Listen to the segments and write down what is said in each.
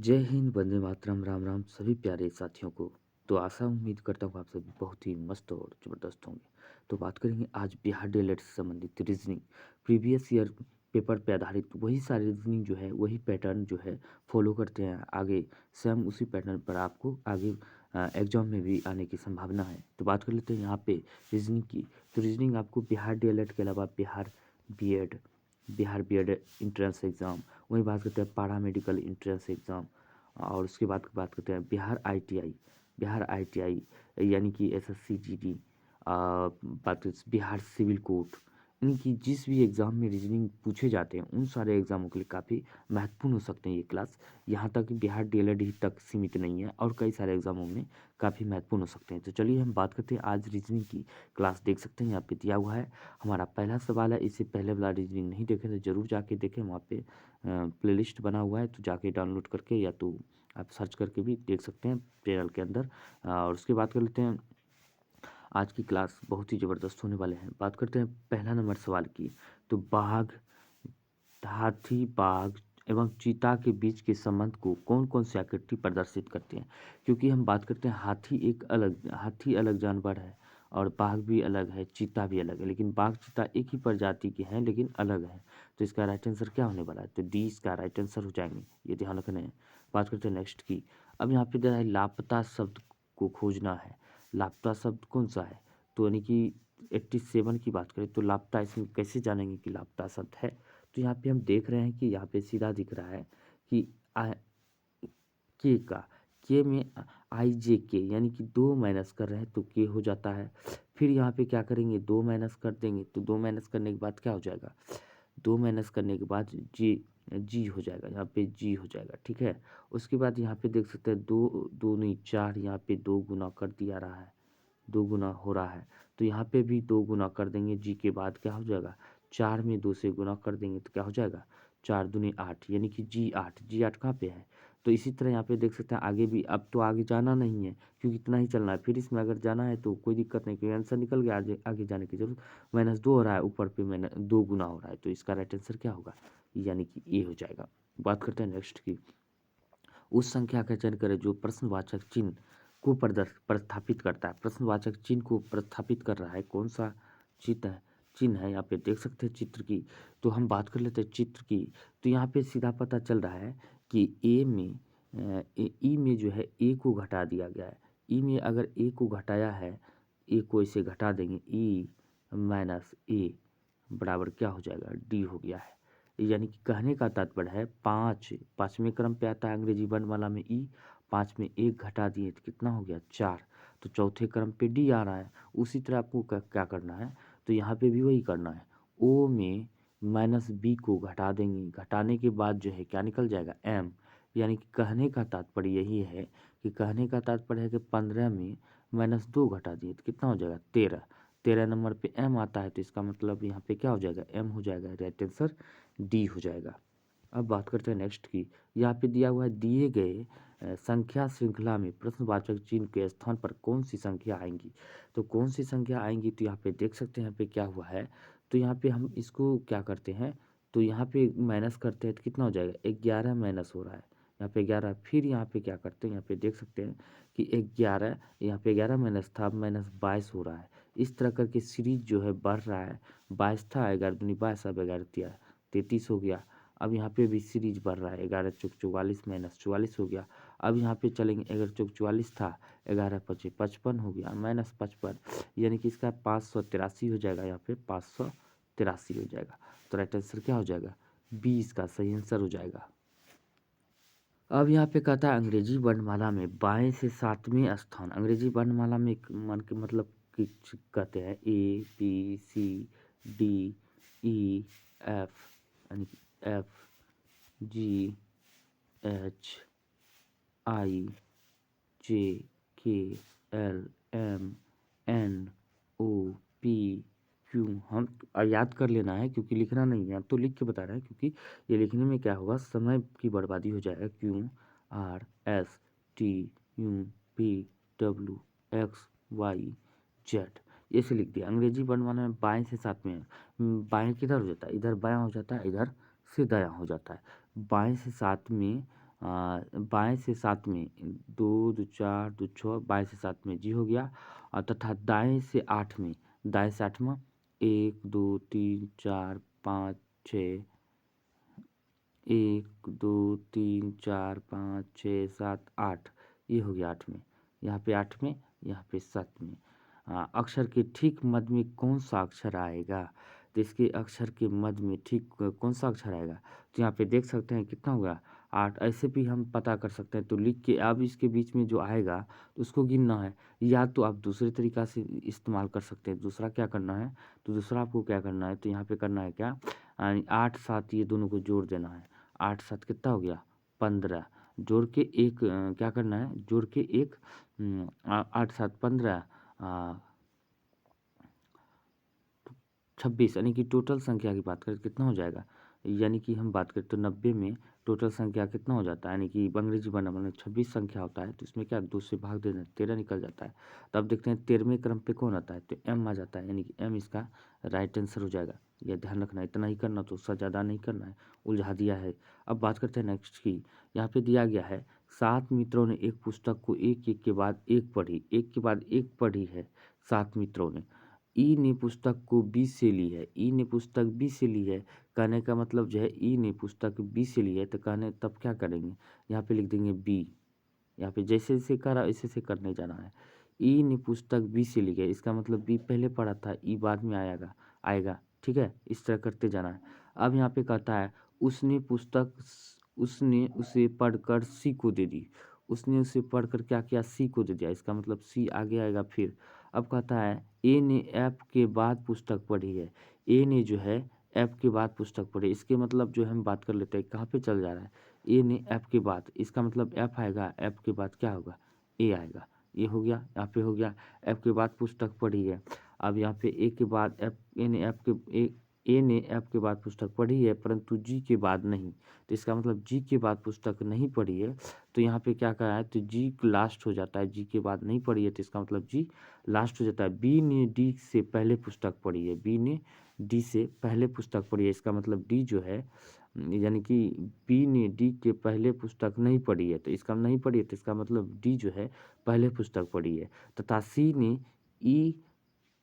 जय हिंद, वंदे मातरम, राम राम सभी प्यारे साथियों को। तो आशा उम्मीद करता हूँ आप सभी बहुत ही मस्त और ज़बरदस्त होंगे। तो बात करेंगे आज बिहार डीएलएड से संबंधित रीजनिंग प्रीवियस ईयर पेपर पे आधारित वही सारी रीजनिंग जो है वही पैटर्न जो है फॉलो करते हैं आगे। सेम उसी पैटर्न पर आपको आगे एग्जाम में भी आने की संभावना है। तो बात कर लेते हैं यहाँ पे रीजनिंग की। तो रीजनिंग आपको बिहार डीएलएड के अलावा BEd Bihar BEd entrance exam, वहीं बात करते हैं पारा मेडिकल एंट्रेंस एग्ज़ाम, और उसके बाद बात करते हैं बिहार आईटीआई यानी कि एसएससी जीडी, बात बिहार सिविल कोर्ट। इनकी जिस भी एग्ज़ाम में रीजनिंग पूछे जाते हैं उन सारे एग्ज़ामों के लिए काफ़ी महत्वपूर्ण हो सकते हैं ये क्लास। यहाँ तक कि बिहार डीएलएड ही तक सीमित नहीं है और कई सारे एग्ज़ामों में काफ़ी महत्वपूर्ण हो सकते हैं। तो चलिए हम बात करते हैं आज रीजनिंग की। क्लास देख सकते हैं यहाँ पे दिया हुआ है। हमारा पहला सवाल है, इससे पहले वाला रीजनिंग नहीं देखे तो ज़रूर जाके देखें, वहाँ पे प्लेलिस्ट बना हुआ है तो जाके डाउनलोड करके या तो आप सर्च करके भी देख सकते हैं चैनल के अंदर। और उसकी बात कर लेते हैं। आज की क्लास बहुत ही ज़बरदस्त होने वाले हैं। बात करते हैं पहला नंबर सवाल की। तो बाघ एवं चीता के बीच के संबंध को कौन कौन से आकृति प्रदर्शित करते हैं? क्योंकि हम बात करते हैं हाथी अलग जानवर है और बाघ भी अलग है, चीता भी अलग है, लेकिन बाघ चीता एक ही प्रजाति के हैं लेकिन अलग है। तो इसका राइट आंसर क्या होने वाला है? तो डी इसका राइट आंसर हो जाएंगे, ये ध्यान रखना है। बात करते हैं नेक्स्ट की। अब यहाँ पे दिया है लापता शब्द को खोजना है। लापता शब्द कौन सा है? तो यानी कि 87 की बात करें तो लापता, इसमें कैसे जानेंगे कि लापता शब्द है? तो यहाँ पे हम देख रहे हैं कि यहाँ पे सीधा दिख रहा है कि आ, के का के में आई जे के यानी कि दो माइनस कर रहे हैं तो के हो जाता है। फिर यहाँ पे क्या करेंगे, दो माइनस कर देंगे तो दो माइनस करने के बाद क्या हो जाएगा? दो माइनस करने के बाद जी जी हो जाएगा, यहाँ पे जी हो जाएगा, ठीक है। उसके बाद यहाँ पे देख सकते हैं दो दो नहीं चार, यहाँ पे दो गुना कर दिया रहा है, दो गुना हो रहा है। तो यहाँ पे भी दो गुना कर देंगे, जी के बाद क्या हो जाएगा? चार में दो से गुना कर देंगे तो क्या हो जाएगा? चार दूनी आठ, यानी कि जी आठ कहाँ पे है? तो इसी तरह यहाँ पे देख सकते हैं आगे भी। अब तो आगे जाना नहीं है क्योंकि इतना ही चलना है, फिर इसमें अगर जाना है तो कोई दिक्कत नहीं, क्योंकि आंसर निकल गया, आगे आगे जाने की जरूरत। माइनस दो हो रहा है, ऊपर पे मैंने दो गुना हो रहा है, तो इसका राइट आंसर क्या होगा? यानी कि ए हो जाएगा। बात करते हैं नेक्स्ट की। उस संख्या का चयन करें जो प्रश्नवाचक चिन्ह को प्रस्थापित करता है। प्रश्नवाचक चिन्ह को प्रस्थापित कर रहा है कौन सा चिन्ह है? यहाँ पे देख सकते हैं चित्र की। तो हम बात कर लेते हैं चित्र की। तो यहाँ पे सीधा पता चल रहा है कि ई में जो है ए को घटा दिया गया है। ई में अगर ए को घटाया है, ए को इसे घटा देंगे, ई माइनस ए बराबर क्या हो जाएगा? डी हो गया है। यानी कि कहने का तात्पर्य है पाँचवें क्रम पे आता है अंग्रेजी वर्णमाला में ई, पाँच में एक घटा दिए तो कितना हो गया? चार। तो चौथे क्रम पे डी आ रहा है। उसी तरह आपको क्या करना है? तो यहाँ पे भी वही करना है। ओ में माइनस बी को घटा देंगे, घटाने के बाद जो है क्या निकल जाएगा? एम। यानी कि कहने का तात्पर्य यही है कि कहने का तात्पर्य है कि 15 में माइनस दो घटा दिए तो कितना हो जाएगा? 13। 13 नंबर पे एम आता है तो इसका मतलब यहाँ पे क्या हो जाएगा? एम हो जाएगा। राइट आंसर डी हो जाएगा। अब बात करते हैं नेक्स्ट की। यहाँ पे दिया हुआ है दिए गए संख्या श्रृंखला में प्रश्नवाचक चिन्ह के स्थान पर कौन सी संख्या आएंगी? तो कौन सी संख्या आएंगी? तो यहाँ पे देख सकते हैं यहाँ पे क्या हुआ है। तो यहाँ पे हम इसको क्या करते हैं, तो यहाँ पे माइनस करते हैं तो कितना हो जाएगा? 11 माइनस हो रहा है, यहाँ पे 11। फिर यहाँ पे क्या करते हैं, यहाँ पे देख सकते हैं कि 11, यहाँ पे 11 माइनस था, माइनस 22 हो रहा है। इस तरह करके सीरीज जो है बढ़ रहा है। 22 था, 11 दूनी 22, अब 11 तिया 33 हो गया। अब यहाँ पे भी सीरीज बढ़ रहा है, 11 चौक 44 माइनस 44 हो गया। अब यहाँ पे चलेंगे, 11 चौक 44 था, 11 पचे 55 हो गया, माइनस 55, यानी कि इसका 583 हो जाएगा। यहाँ पे 583 हो जाएगा। तो राइट आंसर क्या हो जाएगा? बी इसका सही आंसर हो जाएगा। अब यहाँ पे कहता है अंग्रेजी वर्णमाला में बाएं से सातवें स्थान। अंग्रेजी वर्णमाला में मन के मतलब कि कहते हैं A B C D E F, यानी कि F G H I J K L M N O P Q. हम याद कर लेना है क्योंकि लिखना नहीं है, तो लिख के बता रहे हैं क्योंकि ये लिखने में क्या होगा, समय की बर्बादी हो जाएगा। Q R S T U V W X Y Z, ये से लिख दिया। अंग्रेजी वर्णमाला में बाएं से साथ में बाएं किधर हो जाता है? इधर बायां हो जाता है, इधर से दायां हो जाता है। बाएं से साथ में बाएं से सात में, दो दो चार दो छः, बाएं से सात में जी हो गया। और तथा दाएं से आठ में, दाएं से आठ में एक दो तीन चार पाँच छः, एक दो तीन चार पाँच छः सात आठ, ये हो गया आठ में। यहाँ पे आठ में, यहाँ पे सात में। अक्षर के ठीक मध्य में कौन सा अक्षर आएगा? तो इसके अक्षर के मध्य में ठीक कौन सा अक्षर आएगा? तो यहाँ पे देख सकते हैं कितना होगा, आठ। ऐसे भी हम पता कर सकते हैं, तो लिख के अब इसके बीच में जो आएगा तो उसको गिनना है। या तो आप दूसरे तरीका से इस्तेमाल कर सकते हैं। दूसरा क्या करना है, तो दूसरा आपको क्या करना है, तो यहाँ पे करना है क्या, आठ सात, ये दोनों को जोड़ देना है। आठ सात कितना हो गया, 15। जोड़ के एक क्या करना है, जोड़ के एक, आठ सात 15, 26, यानी कि टोटल संख्या की बात करें कितना हो जाएगा, यानी कि हम बात करें तो 90 में टोटल संख्या कितना हो जाता है, यानी कि अंग्रेजी वर्णमाला में 26 संख्या होता है, तो इसमें क्या 2 से भाग देना, 13 निकल जाता है। तो अब देखते हैं 13वें क्रम पे कौन आता है, तो एम आ जाता है, यानी कि एम इसका राइट आंसर हो जाएगा। यह ध्यान रखना है, इतना ही करना, तो उससे ज़्यादा नहीं करना है, उलझा दिया है। अब बात करते हैं नेक्स्ट की। यहाँ पे दिया गया है 7 मित्रों ने एक पुस्तक को एक एक के बाद एक पढ़ी, एक के बाद एक पढ़ी है 7 मित्रों ने। ई ने पुस्तक को बी से ली है, ई ने पुस्तक बी से ली है। कहने का मतलब जो है ई ने पुस्तक बी से ली है, तो कहने तब क्या करेंगे, यहाँ पे लिख देंगे बी। यहाँ पे जैसे जैसे करा वैसे से करने जाना है। ई ने पुस्तक बी से ली है, इसका मतलब बी पहले पढ़ा था, ई बाद में आएगा आएगा ठीक है, इस तरह करते जाना है। अब यहाँ पे कहता है उसने पुस्तक, उसने उसे पढ़कर सी को दे दी। उसने उसे पढ़कर क्या किया, सी को दे दिया, इसका मतलब सी आगे आएगा फिर। अब कहता है ए ने एफ के बाद पुस्तक पढ़ी है। ए ने जो है एफ के बाद पुस्तक पढ़ी, इसके मतलब जो है हम बात कर लेते हैं कहाँ पे चल जा रहा है, ए ने एफ के बाद, इसका मतलब एफ आएगा, एफ के बाद क्या होगा, ए आएगा। ये हो गया, यहाँ पे हो गया एफ के बाद पुस्तक पढ़ी है। अब यहाँ पे ए के बाद एफ, ए ने एफ के ए ने एफ के बाद पुस्तक पढ़ी है परंतु जी के बाद नहीं, तो इसका मतलब जी के बाद पुस्तक नहीं पढ़ी है। तो यहाँ पे क्या करा है, तो जी लास्ट हो जाता है, जी के बाद नहीं पढ़ी है, तो इसका मतलब जी लास्ट हो जाता है। बी ने डी से पहले पुस्तक पढ़ी है, बी ने डी से पहले पुस्तक पढ़ी है, इसका मतलब डी जो है, यानी कि बी ने डी के पहले पुस्तक नहीं पढ़ी है, तो इसका नहीं पढ़ी है, तो इसका मतलब डी जो है पहले पुस्तक पढ़ी है। तथा सी ने ई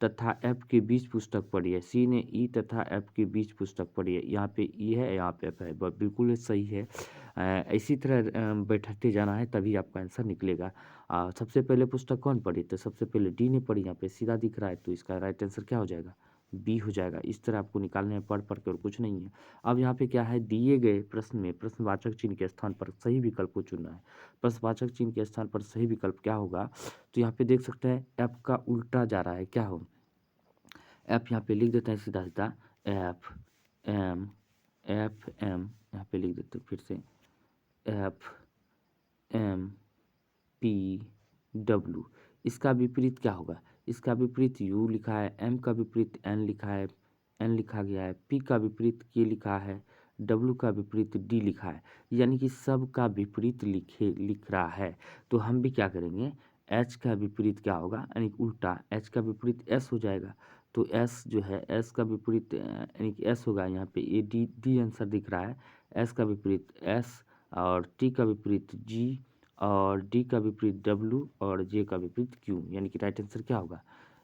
तथा एफ के बीच पुस्तक पढ़ी है, सी ने ई तथा एफ के बीच पुस्तक पढ़ी है। यहाँ पे ई है, यहाँ पे एफ है, बिल्कुल सही है। इसी तरह बैठते जाना है, तभी आपका आंसर निकलेगा। सबसे पहले पुस्तक कौन पढ़ी, तो सबसे पहले डी ने पढ़ी, यहाँ पे सीधा दिख रहा है, तो इसका राइट आंसर क्या हो जाएगा, बी हो जाएगा। इस तरह आपको निकालने हैं पढ़ पढ़ के, और कुछ नहीं है। अब यहाँ पे क्या है, दिए गए प्रश्न में प्रश्नवाचक चिन्ह के स्थान पर सही विकल्प को चुनना है। प्रश्नवाचक चिन्ह के स्थान पर सही विकल्प क्या होगा, तो यहाँ पे देख सकते हैं एफ का उल्टा जा रहा है, क्या हो, एफ यहाँ पे लिख देते हैं सीधा सीधा, एफ एम, एफ एम, यहाँ पे लिख देते हैं फिर से, एफ एम पी डब्ल्यू। इसका विपरीत क्या होगा, इसका विपरीत यू लिखा है, एम का विपरीत एन लिखा है, एन लिखा गया है, पी का विपरीत के लिखा है, डब्ल्यू का विपरीत डी लिखा है, यानी कि सब का विपरीत लिख रहा है। तो हम भी क्या करेंगे, एच का विपरीत क्या होगा, यानी कि उल्टा, एच का विपरीत एस हो जाएगा। तो एस जो है, एस का विपरीत यानी कि एस होगा, यहाँ पे ए डी, डी आंसर दिख रहा है। एस का विपरीत एस, और टी का विपरीत जी, और डी का विपरीत डब्ल्यू, और जे का विपरीत क्यू, यानी कि राइट आंसर क्या होगा,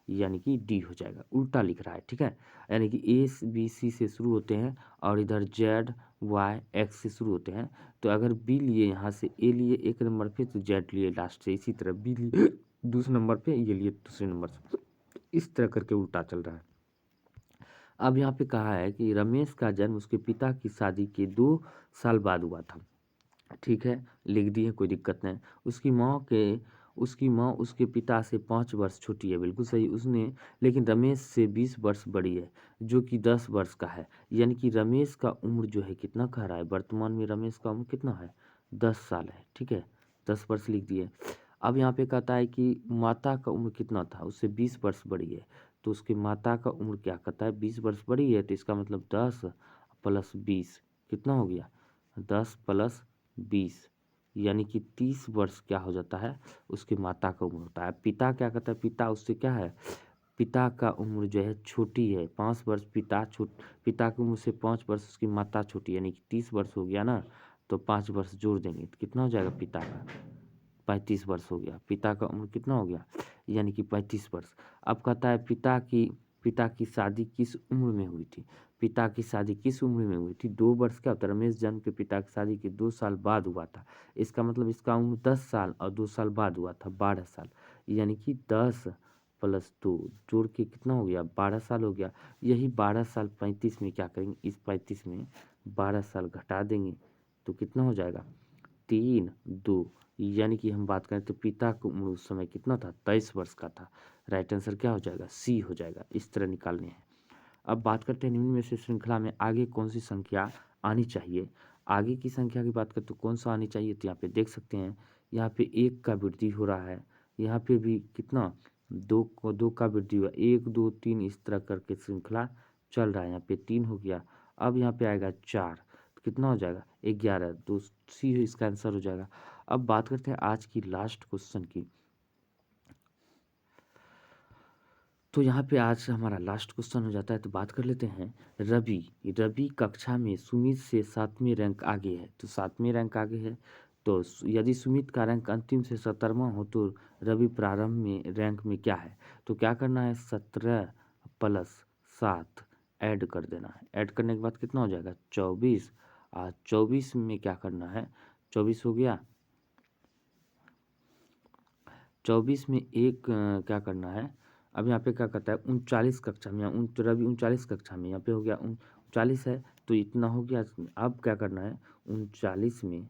यानी कि डी हो जाएगा। उल्टा लिख रहा है, ठीक है, यानी कि ए बी सी से शुरू होते हैं और इधर जेड वाई एक्स से शुरू होते हैं। तो अगर बी लिए यहाँ से, ए लिए एक नंबर पे, तो जेड लिए लास्ट से, इसी तरह बी लिए दूसरे नंबर पे, ये लिए दूसरे नंबर से, इस तरह करके उल्टा चल रहा है। अब यहाँ पे कहा है कि रमेश का जन्म उसके पिता की शादी के 2 साल बाद हुआ था। ठीक है, लिख दिए, कोई दिक्कत नहीं। उसकी माँ उसके पिता से 5 वर्ष छोटी है, बिल्कुल सही। उसने लेकिन रमेश से 20 वर्ष बड़ी है, जो कि 10 वर्ष का है। यानी कि रमेश का उम्र जो है कितना कह रहा है, वर्तमान में रमेश का उम्र कितना है, 10 साल है, ठीक है, 10 वर्ष लिख दिए। अब यहाँ पे कहता है कि माता का उम्र कितना था, उससे 20 वर्ष बड़ी है, तो उसकी माता का उम्र क्या कहता है, 20 वर्ष बड़ी है, तो इसका मतलब 10 प्लस 20 कितना हो गया, 10 प्लस 20, यानी कि 30 वर्ष क्या हो जाता है, उसकी माता का उम्र होता है। पिता क्या कहता है, पिता उससे क्या है, पिता का उम्र जो है छोटी है, 5 वर्ष पिता की उम्र से 5 वर्ष उसकी माता छोटी है, यानी कि 30 वर्ष हो गया ना। तो 5 वर्ष जोड़ देंगे तो कितना हो जाएगा पिता का? 35 वर्ष हो गया। पिता का उम्र कितना हो गया? यानी कि 35 वर्ष। अब कहता है पिता की शादी किस उम्र में हुई थी? पिता की शादी किस उम्र में हुई थी? 2 वर्ष क्या होता है? रमेश जन्म के पिता की शादी के 2 साल बाद हुआ था। इसका मतलब इसका उम्र 10 साल और 2 साल बाद हुआ था, 12 साल। यानी कि 10 प्लस 2 जोड़ के कितना हो गया? 12 साल हो गया। यही 12 साल 35 में क्या करेंगे? इस 35 में 12 साल घटा देंगे तो कितना हो जाएगा? 3, 2 यानी कि हम बात करें तो पिता की उम्र उस समय कितना था? 23 वर्ष का था। राइट आंसर क्या हो जाएगा? सी हो जाएगा। इस तरह निकालने हैं। अब बात करते हैं निम्न में से श्रृंखला में आगे कौन सी संख्या आनी चाहिए? आगे की संख्या की बात करें तो कौन सा आनी चाहिए? तो यहाँ पे देख सकते हैं, यहाँ पे 1 का वृद्धि हो रहा है। यहाँ पे भी कितना? 2 का वृद्धि हुआ। 1, 2, 3 इस तरह करके श्रृंखला चल रहा है। यहाँ पे 3 हो गया। अब यहाँ पे आएगा 4 तो कितना हो जाएगा? 11। तो सी इसका आंसर हो जाएगा। अब बात करते हैं आज की लास्ट क्वेश्चन की। तो यहाँ पे आज हमारा लास्ट क्वेश्चन हो जाता है, तो बात कर लेते हैं। रवि कक्षा में सुमित से 7वें रैंक आगे है। तो 7वें रैंक आगे है, तो यदि सुमित का रैंक अंतिम से 17वां हो तो रवि प्रारंभ में रैंक में क्या है? तो क्या करना है? 17 प्लस 7 ऐड कर देना है। ऐड करने के बाद कितना हो जाएगा? 24। 24 में क्या करना है? 24 हो गया। 24 में एक क्या करना है? अब यहाँ पे क्या कहता है? 39 कक्षा में, रवि 39 कक्षा में, यहाँ पे हो गया 39 है तो इतना हो गया। अब क्या करना है? 39 में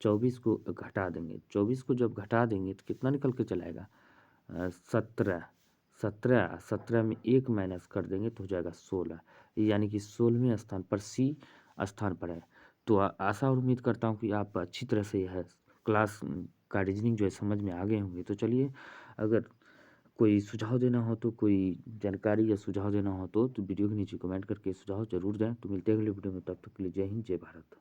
24 को घटा देंगे। 24 को जब घटा देंगे तो कितना निकल के चलाएगा? 17। 17 में 1 माइनस कर देंगे तो हो जाएगा 16। यानी कि 16वें स्थान पर सी स्थान पर है। तो आशा और उम्मीद करता हूँ कि आप अच्छी तरह से यह क्लास का रीजनिंग जो है समझ में आ गए होंगे। तो चलिए, अगर कोई सुझाव देना हो तो, कोई जानकारी या सुझाव देना हो तो वीडियो के नीचे कमेंट करके सुझाव ज़रूर दें। तो मिलते हैं अगले वीडियो में, तब तक के लिए जय हिंद, जय भारत।